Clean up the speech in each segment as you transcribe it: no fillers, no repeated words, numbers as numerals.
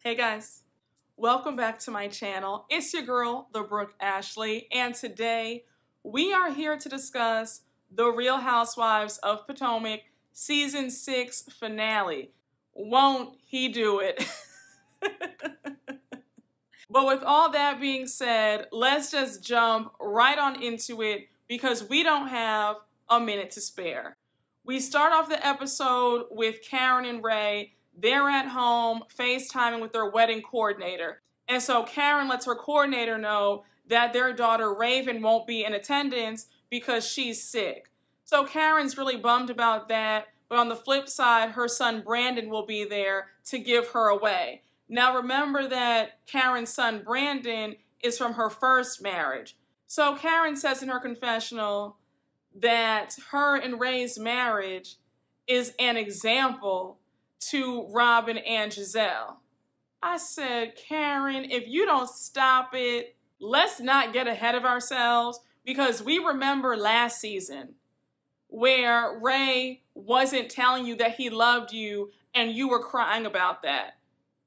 Hey guys, welcome back to my channel. It's your girl, the Brooke Ashley, and today we are here to discuss The Real Housewives of Potomac Season 6 finale. Won't he do it? But with all that being said, let's just jump right on into it because we don't have a minute to spare. We start off the episode with Karen and Ray. They're at home FaceTiming with their wedding coordinator. And so Karen lets her coordinator know that their daughter Raven won't be in attendance because she's sick. So Karen's really bummed about that. But on the flip side, her son Brandon will be there to give her away. Now remember that Karen's son Brandon is from her first marriage. So Karen says in her confessional that her and Ray's marriage is an example to Robyn and Gizelle. I said, Karen, if you don't stop it, let's not get ahead of ourselves, because we remember last season where Ray wasn't telling you that he loved you and you were crying about that.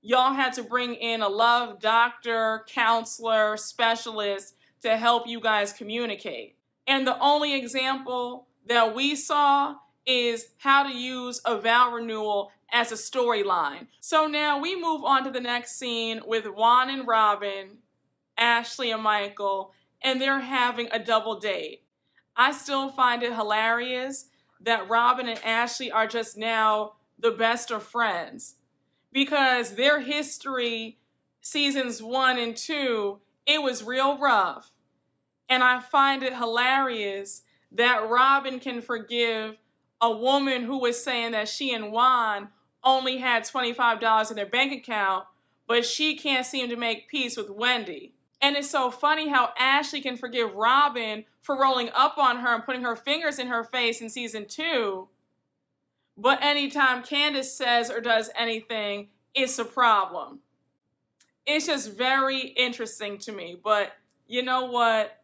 Y'all had to bring in a love doctor, counselor, specialist to help you guys communicate. And the only example that we saw is how to use a vow renewal as a storyline. So now we move on to the next scene with Juan and Robyn, Ashley and Michael, and they're having a double date. I still find it hilarious that Robyn and Ashley are just now the best of friends, because their history, seasons 1 and 2, it was real rough. And I find it hilarious that Robyn can forgive a woman who was saying that she and Juan only had $25 in their bank account, but she can't seem to make peace with Wendy. And it's so funny how Ashley can forgive Robyn for rolling up on her and putting her fingers in her face in season 2, but anytime Candice says or does anything, it's a problem. It's just very interesting to me, but you know what?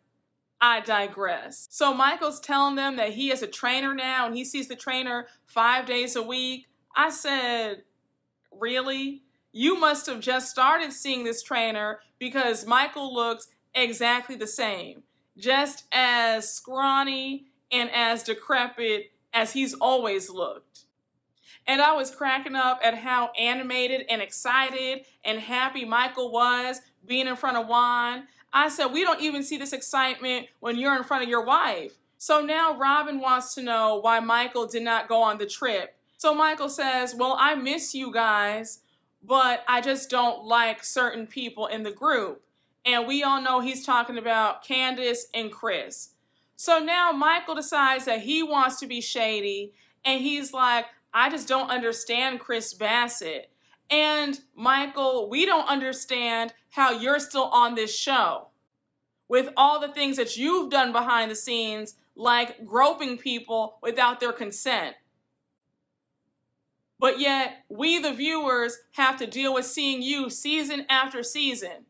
I digress. So Michael's telling them that he is a trainer now and he sees the trainer 5 days a week. I said, really? You must have just started seeing this trainer, because Michael looks exactly the same, just as scrawny and as decrepit as he's always looked. And I was cracking up at how animated and excited and happy Michael was being in front of Juan. I said, we don't even see this excitement when you're in front of your wife. So now Robyn wants to know why Michael did not go on the trip. So Michael says, well, I miss you guys, but I just don't like certain people in the group. And we all know he's talking about Candice and Chris. So now Michael decides that he wants to be shady, and he's like, I just don't understand Chris Bassett. And Michael, we don't understand how you're still on this show with all the things that you've done behind the scenes, like groping people without their consent. But yet, we the viewers have to deal with seeing you season after season.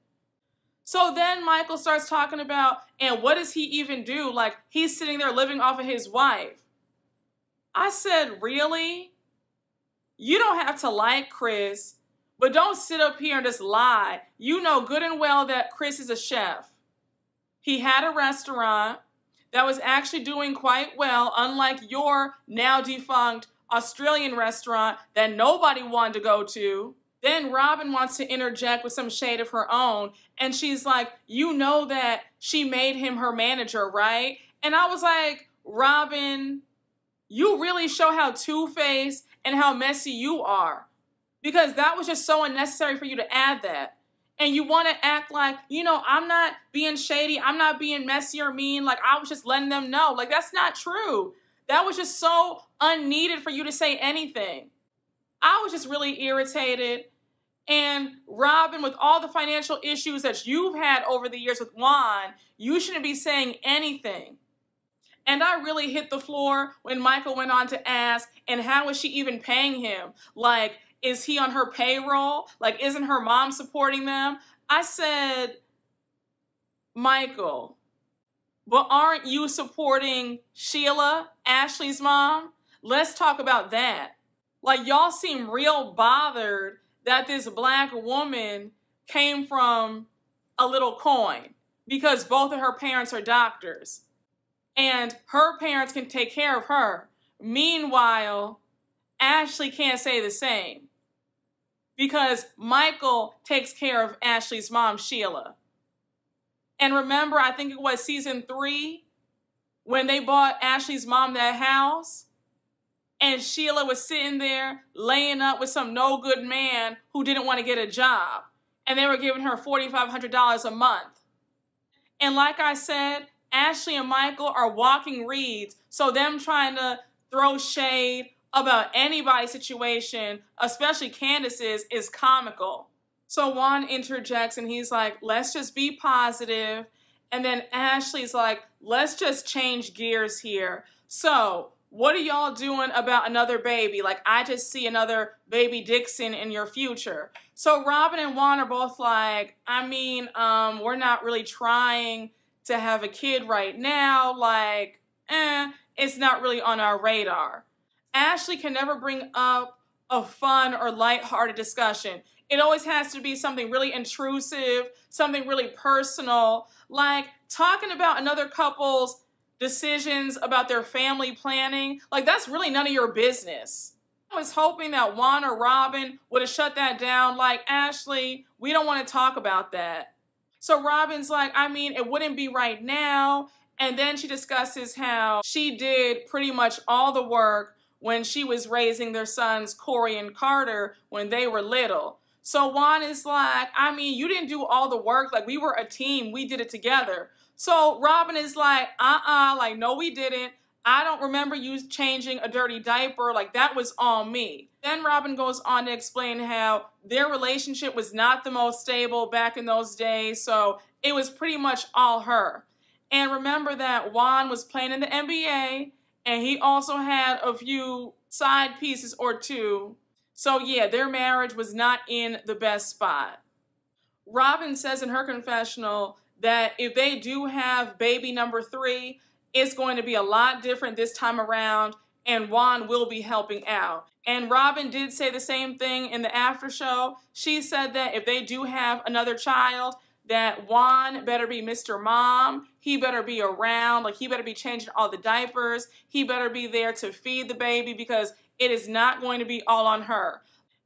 So then Michael starts talking about, and what does he even do? Like, he's sitting there living off of his wife. I said, really? You don't have to like Chris, but don't sit up here and just lie. You know good and well that Chris is a chef. He had a restaurant that was actually doing quite well, unlike your now defunct Australian restaurant that nobody wanted to go to. Then Robyn wants to interject with some shade of her own, and she's like, you know that she made him her manager, right? And I was like, Robyn, you really show how two-faced and how messy you are, because that was just so unnecessary for you to add that. And you want to act like, you know, I'm not being shady, I'm not being messy or mean, like I was just letting them know. Like, that's not true. That was just so unneeded for you to say anything. I was just really irritated. And Robyn, with all the financial issues that you've had over the years with Juan, you shouldn't be saying anything. And I really hit the floor when Michael went on to ask, and how is she even paying him? Like, is he on her payroll? Like, isn't her mom supporting them? I said, Michael, but aren't you supporting Sheila, Ashley's mom? Let's talk about that. Like, y'all seem real bothered that this black woman came from a little Cohen because both of her parents are doctors and her parents can take care of her. Meanwhile, Ashley can't say the same because Michael takes care of Ashley's mom, Sheila. And remember, I think it was season 3 when they bought Ashley's mom that house and Sheila was sitting there laying up with some no good man who didn't want to get a job. And they were giving her $4,500 a month. And like I said, Ashley and Michael are walking reeds. So them trying to throw shade about anybody's situation, especially Candice's, is comical. So Juan interjects and he's like, let's just be positive. And then Ashley's like, let's just change gears here. So what are y'all doing about another baby? Like, I just see another baby Dixon in your future. So Robyn and Juan are both like, I mean, we're not really trying to have a kid right now. Like, it's not really on our radar. Ashley can never bring up a fun or lighthearted discussion. It always has to be something really intrusive, something really personal, like talking about another couple's decisions about their family planning. Like, that's really none of your business. I was hoping that Juan or Robyn would have shut that down. Like, Ashley, we don't want to talk about that. So Robyn's like, I mean, it wouldn't be right now. And then she discusses how she did pretty much all the work when she was raising their sons, Corey and Carter, when they were little. So Juan is like, I mean, you didn't do all the work. Like, we were a team. We did it together. So Robyn is like, like, no, we didn't. I don't remember you changing a dirty diaper. Like, that was all me. Then Robyn goes on to explain how their relationship was not the most stable back in those days. So it was pretty much all her. And remember that Juan was playing in the NBA and he also had a few side pieces or two. So yeah, their marriage was not in the best spot. Robyn says in her confessional that if they do have baby number 3, it's going to be a lot different this time around and Juan will be helping out. And Robyn did say the same thing in the after show. She said that if they do have another child, that Juan better be Mr. Mom. He better be around. Like, he better be changing all the diapers. He better be there to feed the baby because it is not going to be all on her.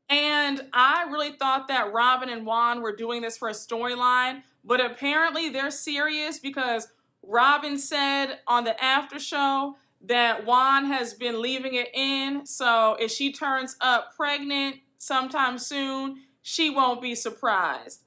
And I really thought that Robyn and Juan were doing this for a storyline, but apparently they're serious because Robyn said on the after show that Juan has been leaving it in. So if she turns up pregnant sometime soon, she won't be surprised.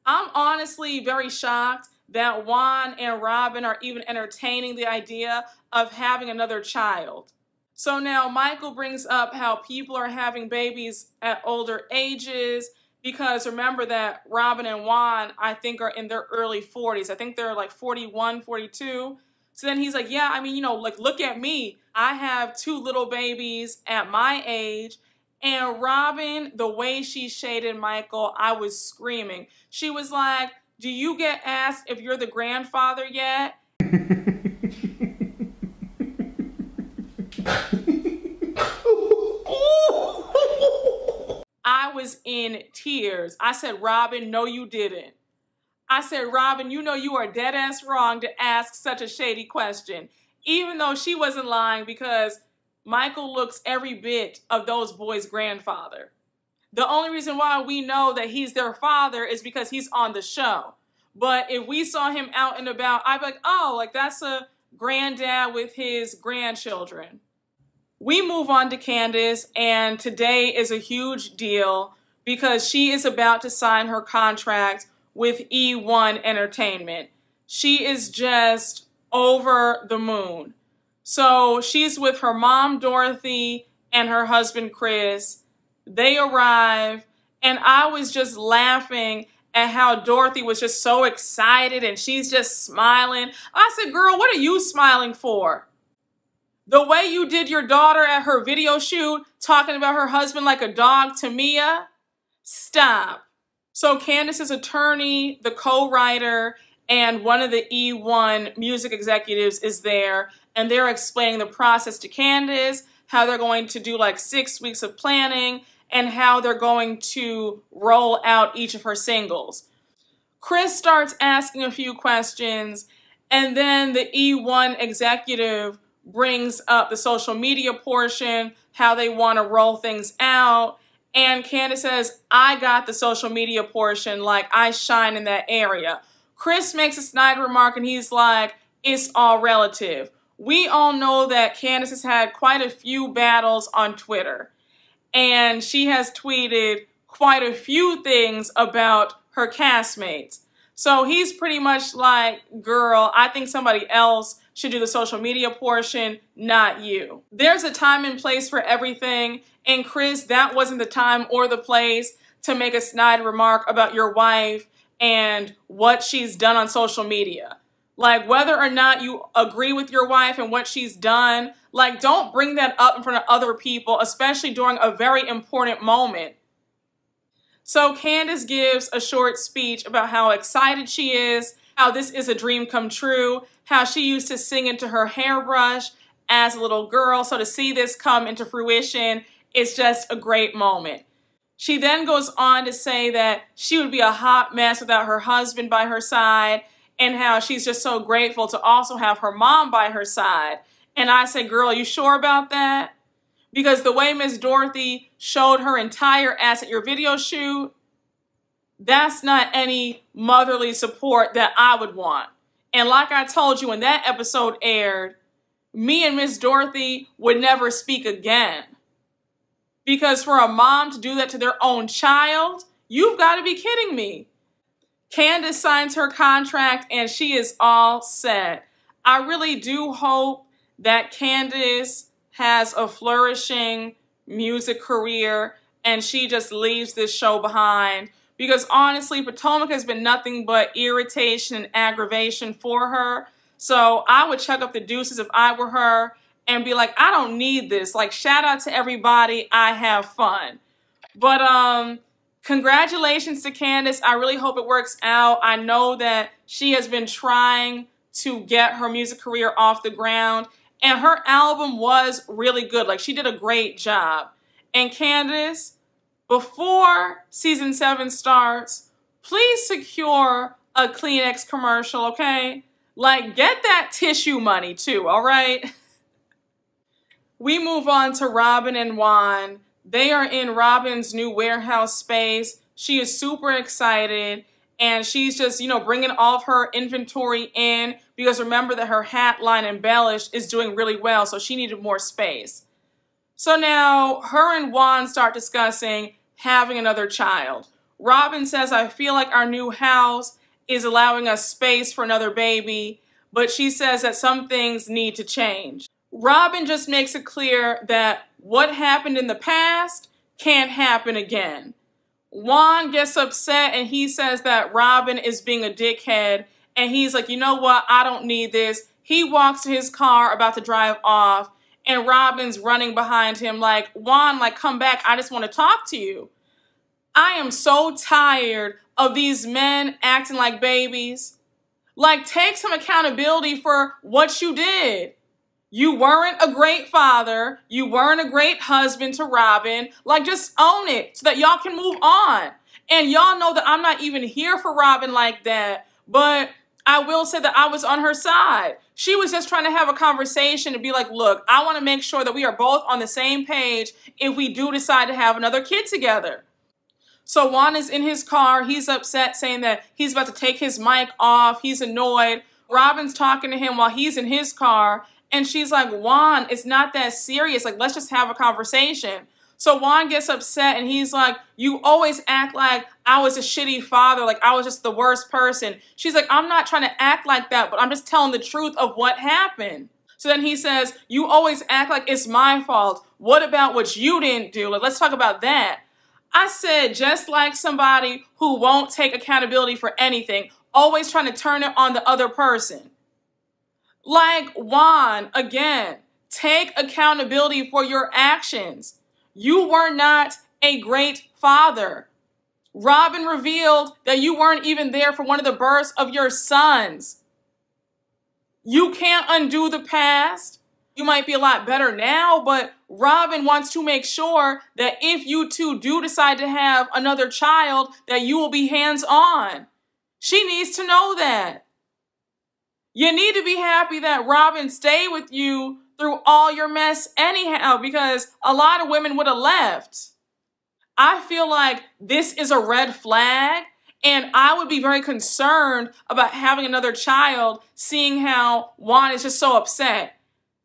I'm honestly very shocked that Juan and Robyn are even entertaining the idea of having another child. So now Michael brings up how people are having babies at older ages because remember that Robyn and Juan, I think, are in their early 40s. I think they're like 41, 42. So then he's like, yeah, I mean, you know, like, look at me. I have 2 little babies at my age. And Robyn, the way she shaded Michael, I was screaming. She was like, do you get asked if you're the grandfather yet? I was in tears. I said, Robyn, no, you didn't. I said, Robyn, you know you are dead ass wrong to ask such a shady question. Even though she wasn't lying because Michael looks every bit of those boys' grandfather. The only reason why we know that he's their father is because he's on the show. But if we saw him out and about, I'd be like, oh, like that's a granddad with his grandchildren. We move on to Candice, and today is a huge deal because she is about to sign her contract with E1 Entertainment. She is just over the moon. So she's with her mom, Dorothy, and her husband, Chris. They arrive, and I was just laughing at how Dorothy was just so excited, and she's just smiling. I said, girl, what are you smiling for? The way you did your daughter at her video shoot, talking about her husband like a dog to Mia? Stop. So Candice's attorney, the co-writer, and one of the E1 music executives is there, and they're explaining the process to Candice, how they're going to do like 6 weeks of planning, and how they're going to roll out each of her singles. Chris starts asking a few questions, and then the E1 executive brings up the social media portion, how they want to roll things out. And Candice says, I got the social media portion, like I shine in that area. Chris makes a snide remark and he's like, it's all relative. We all know that Candice has had quite a few battles on Twitter. And she has tweeted quite a few things about her castmates. So he's pretty much like, girl, I think somebody else should do the social media portion, not you. There's a time and place for everything. And Chris, that wasn't the time or the place to make a snide remark about your wife and what she's done on social media. Like, whether or not you agree with your wife and what she's done, like, don't bring that up in front of other people, especially during a very important moment. So Candice gives a short speech about how excited she is, how this is a dream come true, how she used to sing into her hairbrush as a little girl. So to see this come into fruition, it's just a great moment. She then goes on to say that she would be a hot mess without her husband by her side, and how she's just so grateful to also have her mom by her side. And I said, girl, you sure about that? Because the way Miss Dorothy showed her entire ass at your video shoot, that's not any motherly support that I would want. And like I told you when that episode aired, me and Miss Dorothy would never speak again. Because for a mom to do that to their own child, you've got to be kidding me. Candice signs her contract and she is all set. I really do hope that Candice has a flourishing music career and she just leaves this show behind. Because honestly, Potomac has been nothing but irritation and aggravation for her. So I would chuck up the deuces if I were her and be like, I don't need this. Like, shout out to everybody. I have fun. But congratulations to Candice. I really hope it works out. I know that she has been trying to get her music career off the ground. And her album was really good. Like, she did a great job. And Candice, before season 7 starts, please secure a Kleenex commercial, okay? Like, get that tissue money too, all right? We move on to Robyn and Juan. They are in Robyn's new warehouse space. She is super excited. And she's just, bringing all of her inventory in. Because remember that her hat line Embellished is doing really well. So she needed more space. So now her and Juan start discussing having another child. Robyn says, I feel like our new house is allowing us space for another baby. But she says that some things need to change. Robyn just makes it clear that what happened in the past can't happen again. Juan gets upset and he says that Robyn is being a dickhead. And he's like, you know what? I don't need this. He walks to his car about to drive off. And Robyn's running behind him like, Juan, like, come back. I just want to talk to you. I am so tired of these men acting like babies. Like, take some accountability for what you did. You weren't a great father. You weren't a great husband to Robyn. Like, just own it so that y'all can move on. And y'all know that I'm not even here for Robyn like that. But I will say that I was on her side. She was just trying to have a conversation and be like, look, I want to make sure that we are both on the same page if we do decide to have another kid together. So Juan is in his car. He's upset, saying that he's about to take his mic off. He's annoyed. Robyn's talking to him while he's in his car. And she's like, Juan, it's not that serious. Like, let's just have a conversation. So Juan gets upset and he's like, you always act like I was a shitty father. Like, I was just the worst person. She's like, I'm not trying to act like that, but I'm just telling the truth of what happened. So then he says, you always act like it's my fault. What about what you didn't do? Like, let's talk about that. I said, just like somebody who won't take accountability for anything, always trying to turn it on the other person. Like, Juan, again, take accountability for your actions. You were not a great father. Robyn revealed that you weren't even there for one of the births of your sons. You can't undo the past. You might be a lot better now, but Robyn wants to make sure that if you two do decide to have another child, that you will be hands-on. She needs to know that. You need to be happy that Robyn stayed with you through all your mess anyhow, because a lot of women would have left. I feel like this is a red flag, and I would be very concerned about having another child, seeing how Juan is just so upset.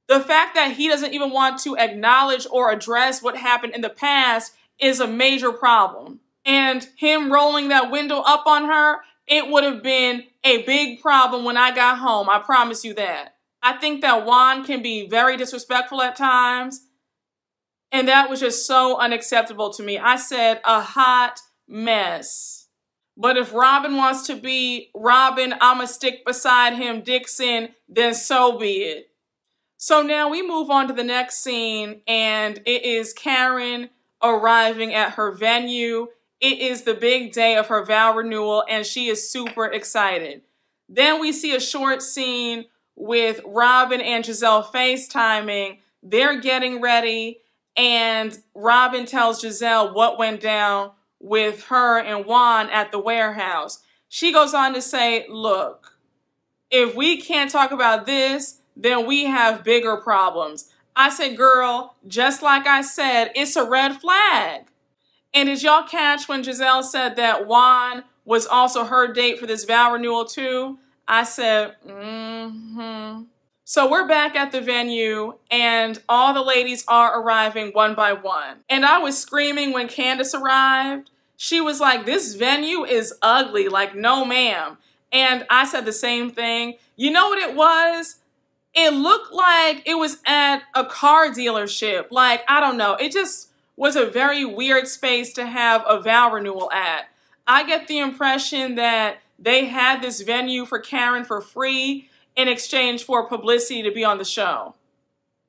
The fact that he doesn't even want to acknowledge or address what happened in the past is a major problem. And him rolling that window up on her, it would have been a big problem when I got home. I promise you that. I think that Juan can be very disrespectful at times. And that was just so unacceptable to me. I said a hot mess. But if Robyn wants to be Robyn, I'ma stick beside him, Dixon, then so be it. So now we move on to the next scene, and it is Karen arriving at her venue. It is the big day of her vow renewal, and she is super excited. Then we see a short scene with Robyn and Gizelle FaceTiming. They're getting ready, and Robyn tells Gizelle what went down with her and Juan at the warehouse. She goes on to say, look, if we can't talk about this, then we have bigger problems. I said, girl, just like I said, it's a red flag. And did y'all catch when Gizelle said that Juan was also her date for this vow renewal too? I said, So we're back at the venue, and all the ladies are arriving one by one. And I was screaming when Candice arrived. She was like, this venue is ugly, like, no ma'am. And I said the same thing. You know what it was? It looked like it was at a car dealership. Like, I don't know. It just was a very weird space to have a vow renewal at. I get the impression that they had this venue for Karen for free in exchange for publicity to be on the show.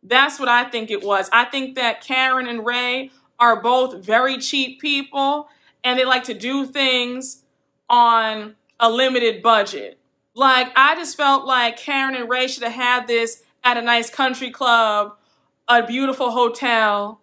That's what I think it was. I think that Karen and Ray are both very cheap people, and they like to do things on a limited budget. Like, I just felt like Karen and Ray should have had this at a nice country club, a beautiful hotel.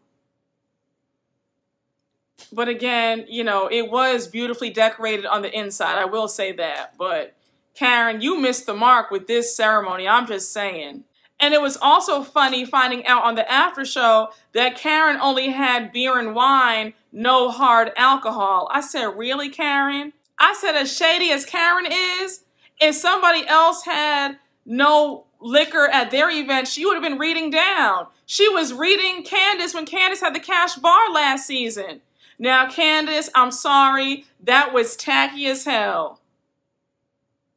But again, you know, it was beautifully decorated on the inside. I will say that. But Karen, you missed the mark with this ceremony. I'm just saying. And it was also funny finding out on the after show that Karen only had beer and wine, no hard alcohol. I said, really, Karen? I said, as shady as Karen is, if somebody else had no liquor at their event, she would have been reading down. She was reading Candice when Candice had the cash bar last season. Now, Candice, I'm sorry, that was tacky as hell.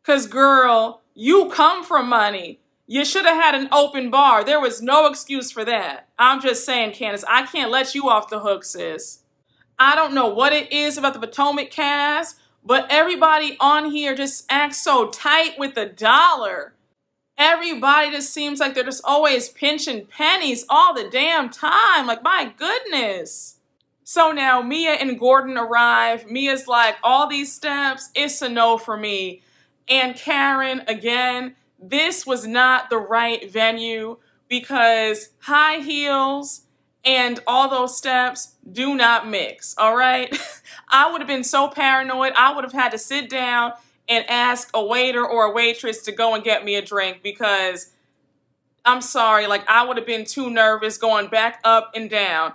Because, girl, you come from money. You should have had an open bar. There was no excuse for that. I'm just saying, Candice, I can't let you off the hook, sis. I don't know what it is about the Potomac cast, but everybody on here just acts so tight with the dollar. Everybody just seems like they're just always pinching pennies all the damn time. Like, my goodness. So now Mia and Gordon arrive. Mia's like, all these steps, it's a no for me. And Karen, again, this was not the right venue because high heels and all those steps do not mix, all right? I would have been so paranoid, I would have had to sit down and ask a waiter or a waitress to go and get me a drink because I'm sorry, like I would have been too nervous going back up and down.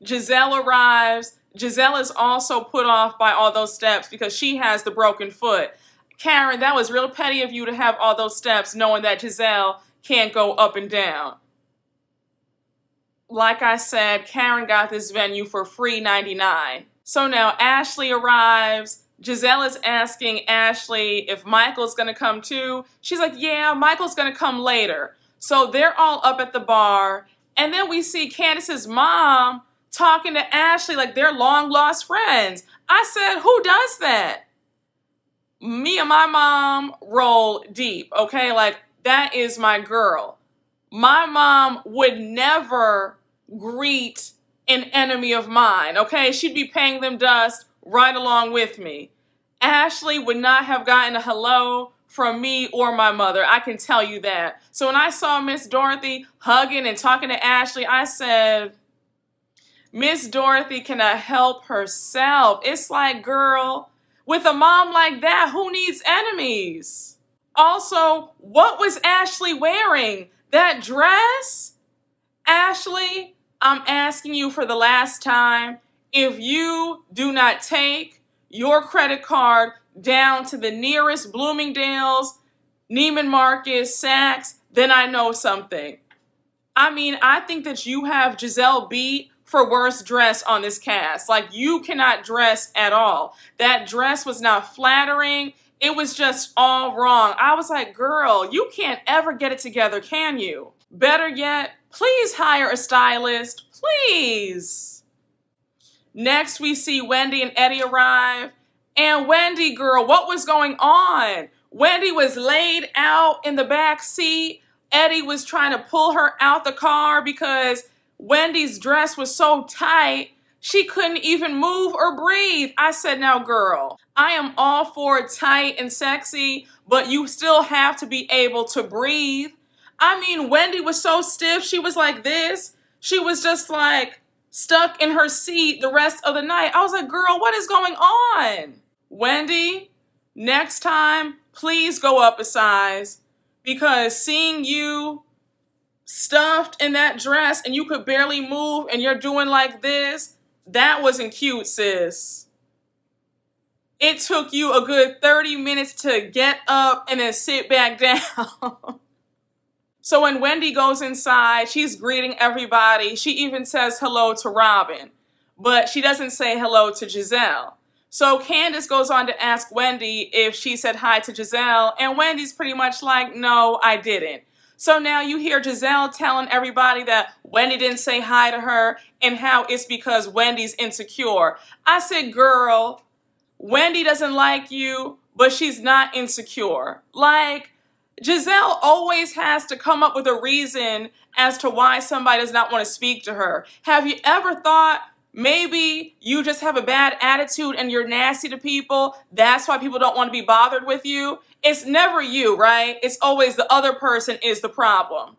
Gizelle arrives. Gizelle is also put off by all those steps because she has the broken foot. Karen, that was real petty of you to have all those steps knowing that Gizelle can't go up and down. Like I said, Karen got this venue for free $99. So now Ashley arrives. Gizelle is asking Ashley if Michael's going to come too. She's like, yeah, Michael's going to come later. So they're all up at the bar. And then we see Candice's mom talking to Ashley like they're long-lost friends. I said, who does that? Me and my mom roll deep, okay? Like, that is my girl. My mom would never greet an enemy of mine, okay? She'd be paying them dust right along with me. Ashley would not have gotten a hello from me or my mother. I can tell you that. So when I saw Miss Dorothy hugging and talking to Ashley, I said, Miss Dorothy cannot help herself. It's like, girl, with a mom like that, who needs enemies? Also, what was Ashley wearing? That dress? Ashley, I'm asking you for the last time, if you do not take your credit card down to the nearest Bloomingdale's, Neiman Marcus, Saks, then I know something. I mean, I think that you have Gizelle beat for worst dress on this cast. Like, you cannot dress at all. That dress was not flattering. It was just all wrong. I was like, girl, you can't ever get it together, can you? Better yet, please hire a stylist, please. Next, we see Wendy and Eddie arrive. And Wendy, girl, what was going on? Wendy was laid out in the back seat. Eddie was trying to pull her out the car because Wendy's dress was so tight, she couldn't even move or breathe. I said, now, girl, I am all for tight and sexy, but you still have to be able to breathe. I mean, Wendy was so stiff, she was like this. She was just like stuck in her seat the rest of the night. I was like, girl, what is going on? Wendy, next time, please go up a size, because seeing you stuffed in that dress and you could barely move and you're doing like this, that wasn't cute, sis. It took you a good 30 minutes to get up and then sit back down. So when Wendy goes inside, she's greeting everybody. She even says hello to Robyn, but she doesn't say hello to Gizelle. So Candice goes on to ask Wendy if she said hi to Gizelle, and Wendy's pretty much like, no, I didn't. So now you hear Gizelle telling everybody that Wendy didn't say hi to her and how it's because Wendy's insecure. I said, girl, Wendy doesn't like you, but she's not insecure. Like, Gizelle always has to come up with a reason as to why somebody does not want to speak to her. Have you ever thought maybe you just have a bad attitude and you're nasty to people? That's why people don't want to be bothered with you. It's never you, right? It's always the other person is the problem.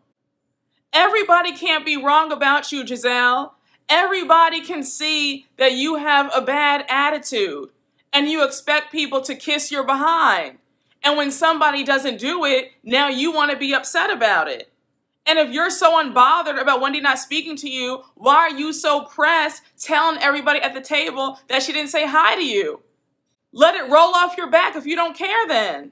Everybody can't be wrong about you, Gizelle. Everybody can see that you have a bad attitude and you expect people to kiss your behind. And when somebody doesn't do it, now you want to be upset about it. And if you're so unbothered about Wendy not speaking to you, why are you so pressed telling everybody at the table that she didn't say hi to you? Let it roll off your back if you don't care then.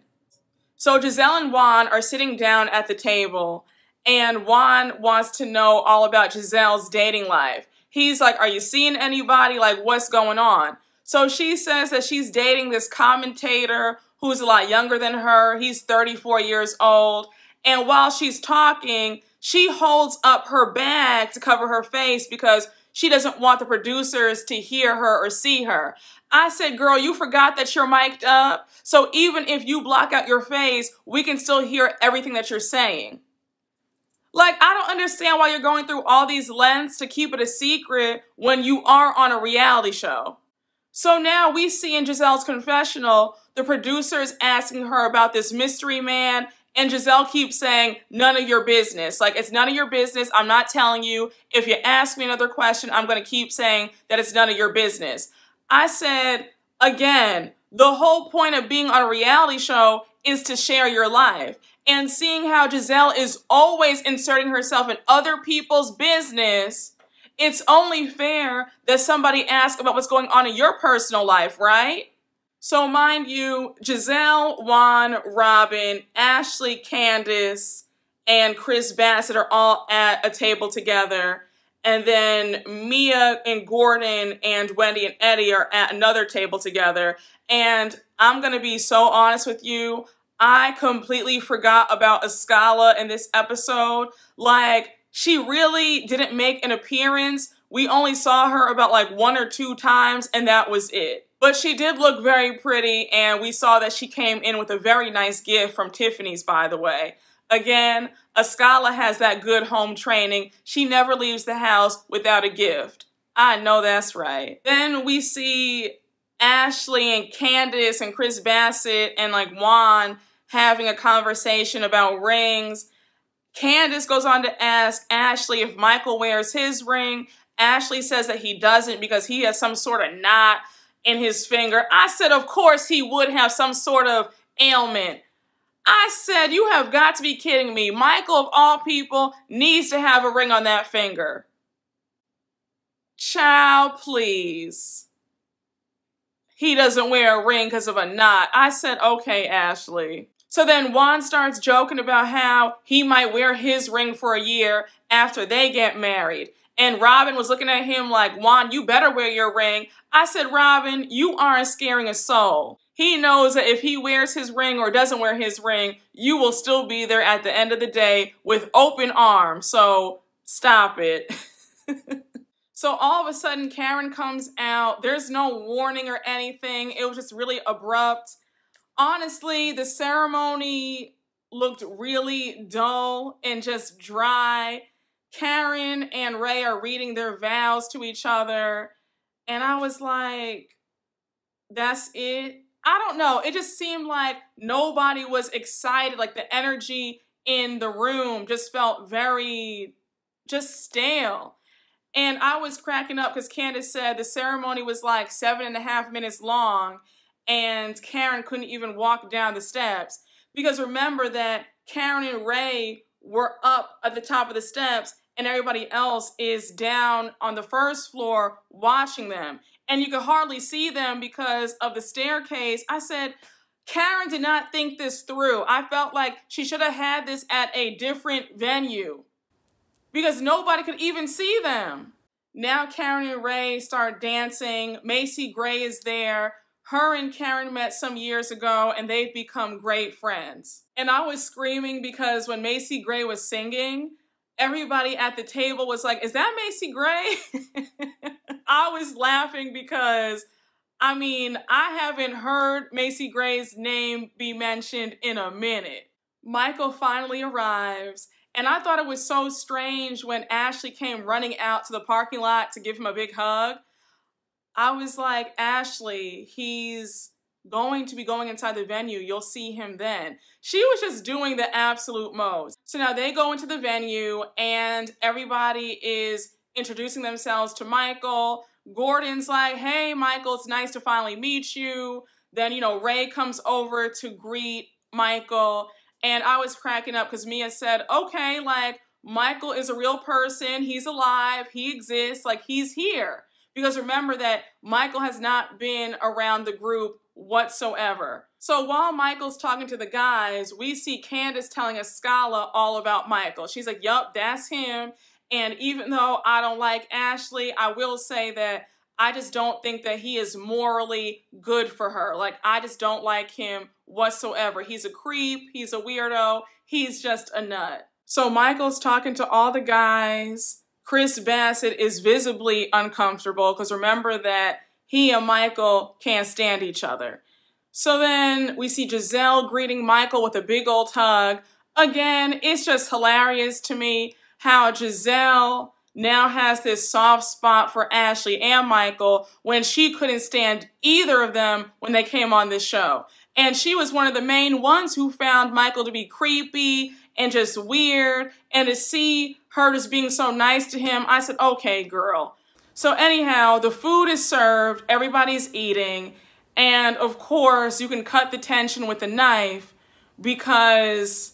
So Gizelle and Juan are sitting down at the table, and Juan wants to know all about Gizelle's dating life. He's like, are you seeing anybody? Like, what's going on? So she says that she's dating this commentator who's a lot younger than her. He's 34 years old. And while she's talking, she holds up her bag to cover her face because she doesn't want the producers to hear her or see her. I said, girl, you forgot that you're mic'd up. So even if you block out your face, we can still hear everything that you're saying. Like, I don't understand why you're going through all these lengths to keep it a secret when you are on a reality show. So now we see in Gizelle's confessional, the producers asking her about this mystery man, and Gizelle keeps saying, none of your business. Like, it's none of your business. I'm not telling you. If you ask me another question, I'm going to keep saying that it's none of your business. I said, again, the whole point of being on a reality show is to share your life. And seeing how Gizelle is always inserting herself in other people's business, it's only fair that somebody asks about what's going on in your personal life, right? So mind you, Gizelle, Juan, Robyn, Ashley, Candice, and Chris Bassett are all at a table together. And then Mia and Gordon and Wendy and Eddie are at another table together. And I'm going to be so honest with you, I completely forgot about Escala in this episode. Like, she really didn't make an appearance. We only saw her about like 1 or 2 times, and that was it. But she did look very pretty, and we saw that she came in with a very nice gift from Tiffany's, by the way. Again, Escala has that good home training. She never leaves the house without a gift. I know that's right. Then we see Ashley and Candice and Chris Bassett and like Juan having a conversation about rings. Candice goes on to ask Ashley if Michael wears his ring. Ashley says that he doesn't because he has some sort of knot in his finger. I said, of course he would have some sort of ailment. I said, you have got to be kidding me. Michael, of all people, needs to have a ring on that finger. Child, please. He doesn't wear a ring because of a knot. I said, okay, Ashley. So then Juan starts joking about how he might wear his ring for a year after they get married. And Robyn was looking at him like, Juan, you better wear your ring. I said, Robyn, you aren't scaring a soul. He knows that if he wears his ring or doesn't wear his ring, you will still be there at the end of the day with open arms. So stop it. So all of a sudden, Karen comes out. There's no warning or anything. It was just really abrupt. Honestly, the ceremony looked really dull and just dry. Karen and Ray are reading their vows to each other. And I was like, that's it? I don't know. It just seemed like nobody was excited. Like the energy in the room just felt very just stale. And I was cracking up because Candice said the ceremony was like 7.5 minutes long and Karen couldn't even walk down the steps. Because remember that Karen and Ray were up at the top of the steps and everybody else is down on the first floor watching them. And you could hardly see them because of the staircase. I said, Karen did not think this through. I felt like she should have had this at a different venue because nobody could even see them. Now Karen and Ray start dancing. Macy Gray is there. Her and Karen met some years ago and they've become great friends. And I was screaming because when Macy Gray was singing, everybody at the table was like, is that Macy Gray? I was laughing because, I mean, I haven't heard Macy Gray's name be mentioned in a minute. Michael finally arrives, and I thought it was so strange when Ashley came running out to the parking lot to give him a big hug. I was like, Ashley, he's going to be going inside the venue. You'll see him then. She was just doing the absolute most. So now they go into the venue and everybody is introducing themselves to Michael. Gordon's like, hey, Michael, it's nice to finally meet you. Then, you know, Ray comes over to greet Michael. And I was cracking up because Mia said, okay, like, Michael is a real person. He's alive. He exists. Like, he's here. Because remember that Michael has not been around the group whatsoever. So while Michael's talking to the guys, we see Candice telling Escala all about Michael. She's like, yup, that's him. And even though I don't like Ashley, I will say that I just don't think that he is morally good for her. Like, I just don't like him whatsoever. He's a creep. He's a weirdo. He's just a nut. So Michael's talking to all the guys. Chris Bassett is visibly uncomfortable because remember that he and Michael can't stand each other. So then we see Gizelle greeting Michael with a big old hug. Again, it's just hilarious to me how Gizelle now has this soft spot for Ashley and Michael when she couldn't stand either of them when they came on this show. And she was one of the main ones who found Michael to be creepy and just weird. And to see her just being so nice to him, I said, okay, girl. So anyhow, the food is served, everybody's eating, and of course you can cut the tension with a knife because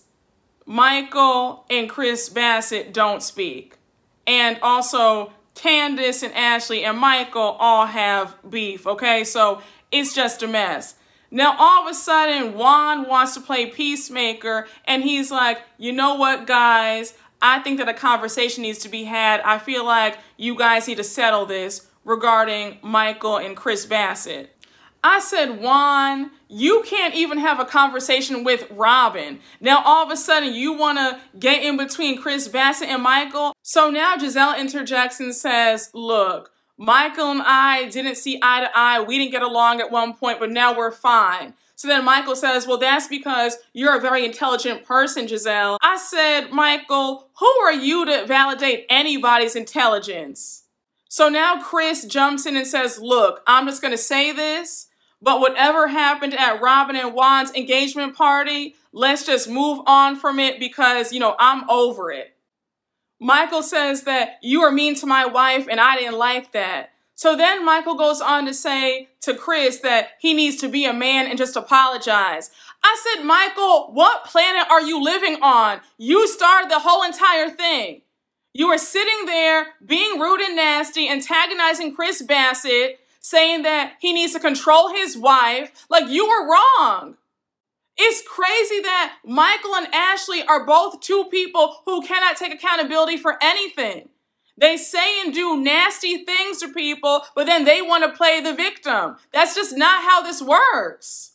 Michael and Chris Bassett don't speak. And also Candice and Ashley and Michael all have beef, okay? So it's just a mess. Now all of a sudden Juan wants to play peacemaker and he's like, you know what, guys? I think that a conversation needs to be had. I feel like you guys need to settle this regarding Michael and Chris Bassett. I said, Juan, you can't even have a conversation with Robyn. Now, all of a sudden, you want to get in between Chris Bassett and Michael? So now Gizelle interjects and says, look, Michael and I didn't see eye to eye. We didn't get along at one point, but now we're fine. So then Michael says, well, that's because you're a very intelligent person, Gizelle. I said, Michael, who are you to validate anybody's intelligence? So now Chris jumps in and says, look, I'm just going to say this, but whatever happened at Robyn and Juan's engagement party, let's just move on from it because, you know, I'm over it. Michael says that you are mean to my wife and I didn't like that. So then Michael goes on to say to Chris that he needs to be a man and just apologize. I said, Michael, what planet are you living on? You started the whole entire thing. You were sitting there being rude and nasty, antagonizing Chris Bassett, saying that he needs to control his wife. Like, you were wrong. It's crazy that Michael and Ashley are both two people who cannot take accountability for anything. They say and do nasty things to people, but then they want to play the victim. That's just not how this works.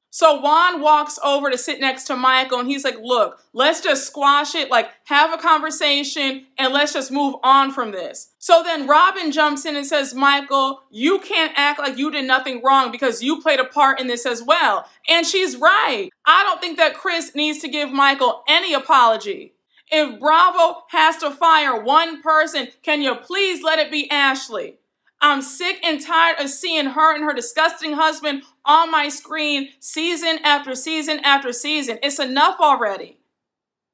So Juan walks over to sit next to Michael and he's like, look, let's just squash it, like have a conversation and let's just move on from this. So then Robyn jumps in and says, Michael, you can't act like you did nothing wrong because you played a part in this as well. And she's right. I don't think that Chris needs to give Michael any apology. If Bravo has to fire one person, can you please let it be Ashley? I'm sick and tired of seeing her and her disgusting husband on my screen season after season after season. It's enough already.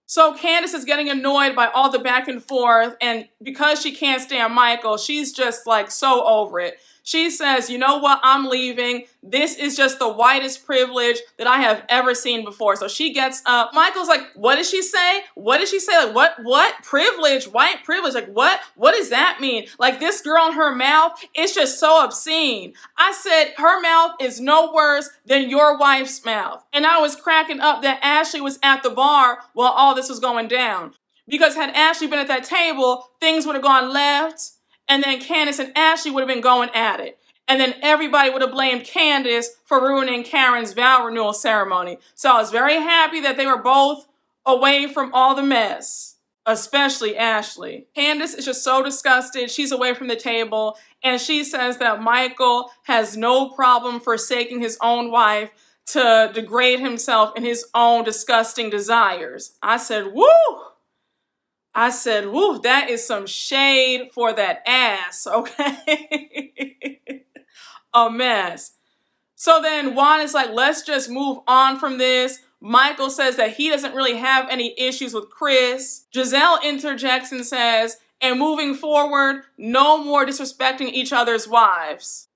So Candice is getting annoyed by all the back and forth, and because she can't stand Michael, she's just like so over it. She says, you know what, I'm leaving. This is just the whitest privilege that I have ever seen before. So she gets up. Michael's like, what did she say? What did she say? Like, what? Privilege, white privilege. Like, what? What does that mean? Like, this girl in her mouth, it's just so obscene. I said, her mouth is no worse than your wife's mouth. And I was cracking up that Ashley was at the bar while all this was going down. Because had Ashley been at that table, things would have gone left. And then Candice and Ashley would have been going at it. And then everybody would have blamed Candice for ruining Karen's vow renewal ceremony. So I was very happy that they were both away from all the mess, especially Ashley. Candice is just so disgusted. She's away from the table. And she says that Michael has no problem forsaking his own wife to degrade himself in his own disgusting desires. I said, woo! I said, woo, that is some shade for that ass, okay? A mess. So then Juan is like, let's just move on from this. Michael says that he doesn't really have any issues with Chris. Gizelle interjects and says, and moving forward, no more disrespecting each other's wives.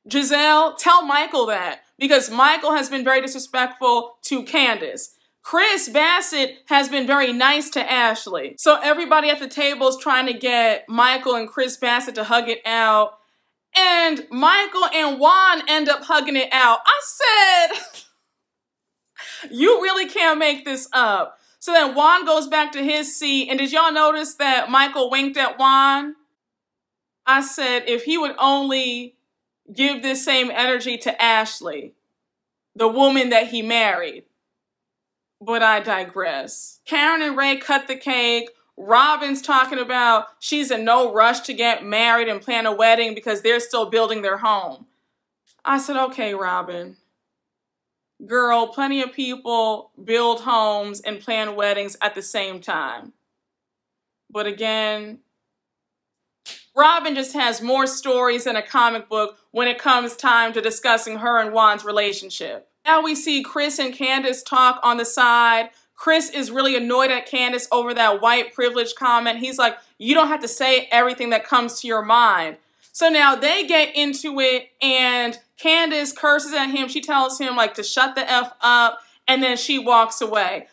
Gizelle, tell Michael that, because Michael has been very disrespectful to Candice. Chris Bassett has been very nice to Ashley. So everybody at the table is trying to get Michael and Chris Bassett to hug it out. And Michael and Juan end up hugging it out. I said, you really can't make this up. So then Juan goes back to his seat. And did y'all notice that Michael winked at Juan? I said, if he would only give this same energy to Ashley, the woman that he married. But I digress. Karen and Ray cut the cake. Robyn's talking about she's in no rush to get married and plan a wedding because they're still building their home. I said, okay, Robyn. Girl, plenty of people build homes and plan weddings at the same time. But again, Robyn just has more stories than a comic book when it comes time to discussing her and Juan's relationship. Now we see Chris and Candice talk on the side. Chris is really annoyed at Candice over that white privilege comment. He's like, you don't have to say everything that comes to your mind. So now they get into it and Candice curses at him. She tells him like to shut the F up and then she walks away.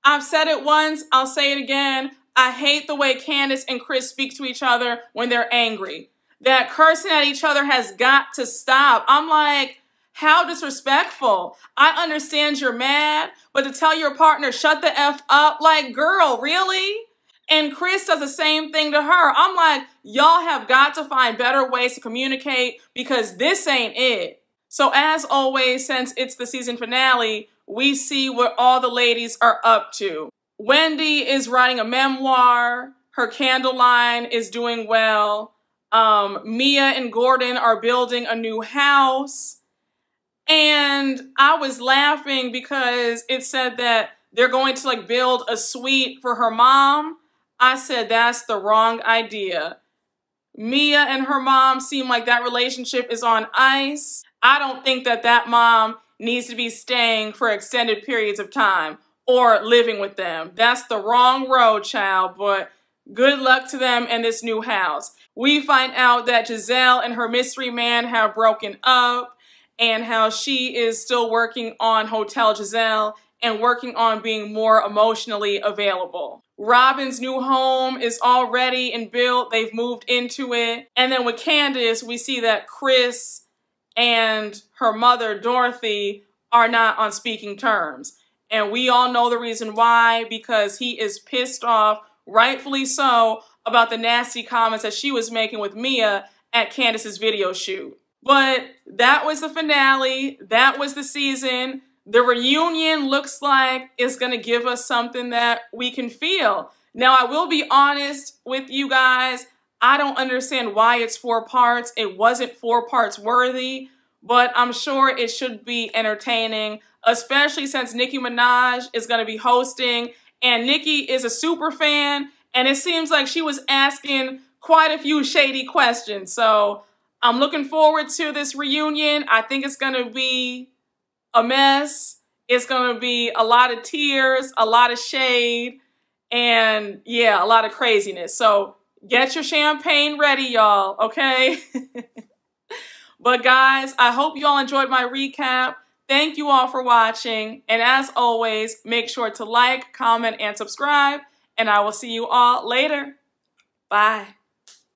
I've said it once, I'll say it again. I hate the way Candice and Chris speak to each other when they're angry. That cursing at each other has got to stop. I'm like, how disrespectful. I understand you're mad, but to tell your partner, shut the F up, like, girl, really? And Chris does the same thing to her. I'm like, y'all have got to find better ways to communicate because this ain't it. So as always, since it's the season finale, we see what all the ladies are up to. Wendy is writing a memoir. Her candle line is doing well. Mia and Gordon are building a new house. And I was laughing because it said that they're going to like build a suite for her mom. I said, that's the wrong idea. Mia and her mom seem like that relationship is on ice. I don't think that that mom needs to be staying for extended periods of time or living with them. That's the wrong road, child, but good luck to them in this new house. We find out that Gizelle and her mystery man have broken up and how she is still working on Hotel Gizelle and working on being more emotionally available. Robyn's new home is all ready and built. They've moved into it. And then with Candice, we see that Chris and her mother, Dorothy, are not on speaking terms. And we all know the reason why, because he is pissed off, rightfully so, about the nasty comments that she was making with Mia at Candice's video shoot. But that was the finale. That was the season. The reunion looks like it's going to give us something that we can feel. Now, I will be honest with you guys. I don't understand why it's 4 parts. It wasn't 4 parts worthy, but I'm sure it should be entertaining, especially since Nicki Minaj is going to be hosting, and Nicki is a super fan, and it seems like she was asking quite a few shady questions. So I'm looking forward to this reunion. I think it's going to be a mess. It's going to be a lot of tears, a lot of shade, and yeah, a lot of craziness. So get your champagne ready, y'all, okay? But guys, I hope you all enjoyed my recap. Thank you all for watching. And as always, make sure to like, comment, and subscribe. And I will see you all later. Bye.